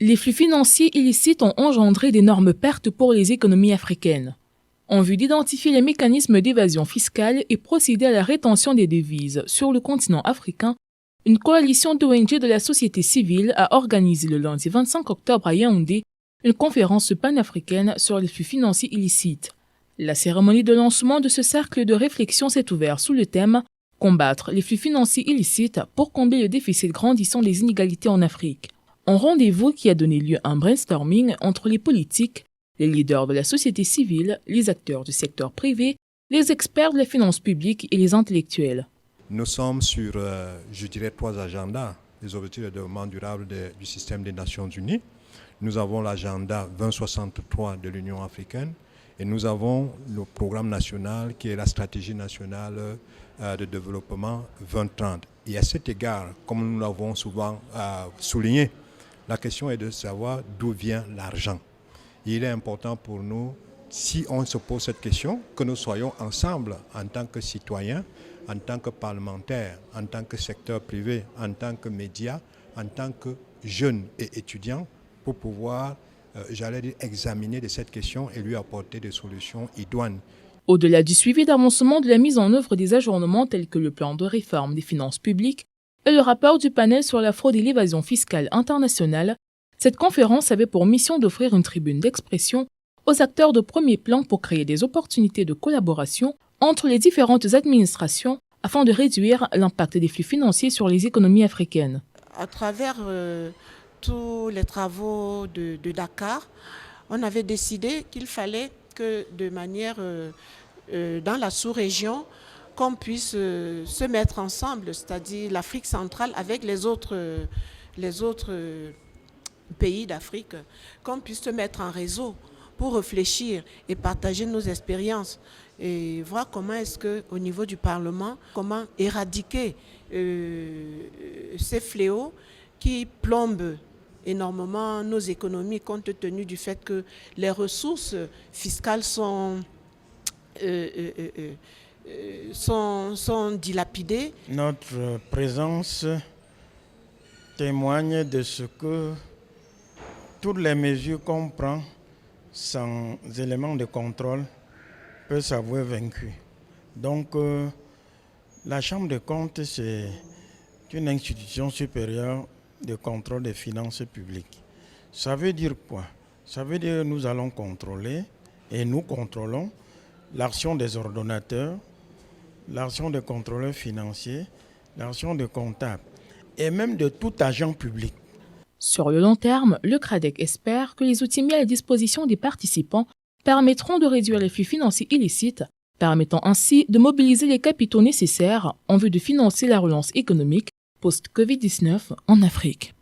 Les flux financiers illicites ont engendré d'énormes pertes pour les économies africaines. En vue d'identifier les mécanismes d'évasion fiscale et procéder à la rétention des devises sur le continent africain, une coalition d'ONG de la société civile a organisé le lundi 25 octobre à Yaoundé une conférence panafricaine sur les flux financiers illicites. La cérémonie de lancement de ce cercle de réflexion s'est ouverte sous le thème « Combattre les flux financiers illicites pour combler le déficit grandissant des inégalités en Afrique ». Un rendez-vous qui a donné lieu à un brainstorming entre les politiques, les leaders de la société civile, les acteurs du secteur privé, les experts de la finance publique et les intellectuels. Nous sommes sur, je dirais, 3 agendas, les objectifs de développement durable du système des Nations Unies. Nous avons l'agenda 2063 de l'Union africaine et nous avons le programme national qui est la stratégie nationale de développement 2030. Et à cet égard, comme nous l'avons souvent souligné, la question est de savoir d'où vient l'argent. Il est important pour nous, si on se pose cette question, que nous soyons ensemble en tant que citoyens, en tant que parlementaires, en tant que secteur privé, en tant que médias, en tant que jeunes et étudiants, pour pouvoir, examiner de cette question et lui apporter des solutions idoines. Au-delà du suivi d'avancement de la mise en œuvre des ajournements tels que le plan de réforme des finances publiques, et le rapport du panel sur la fraude et l'évasion fiscale internationale, cette conférence avait pour mission d'offrir une tribune d'expression aux acteurs de premier plan pour créer des opportunités de collaboration entre les différentes administrations afin de réduire l'impact des flux financiers sur les économies africaines. À travers tous les travaux de Dakar, on avait décidé qu'il fallait que de manière dans la sous-région, qu'on puisse se mettre ensemble, c'est-à-dire l'Afrique centrale avec les autres pays d'Afrique, qu'on puisse se mettre en réseau pour réfléchir et partager nos expériences et voir comment est-ce qu'au niveau du Parlement, comment éradiquer ces fléaux qui plombent énormément nos économies compte tenu du fait que les ressources fiscales sont dilapidées. Notre présence témoigne de ce que toutes les mesures qu'on prend sans éléments de contrôle peuvent s'avouer vaincues. Donc, la Chambre des comptes, c'est une institution supérieure de contrôle des finances publiques. Ça veut dire quoi? Ça veut dire que nous allons contrôler et nous contrôlons l'action des ordonnateurs, l'action des contrôleurs financiers, l'action des comptables et même de tout agent public. Sur le long terme, le CRADEC espère que les outils mis à la disposition des participants permettront de réduire les flux financiers illicites, permettant ainsi de mobiliser les capitaux nécessaires en vue de financer la relance économique post-Covid-19 en Afrique.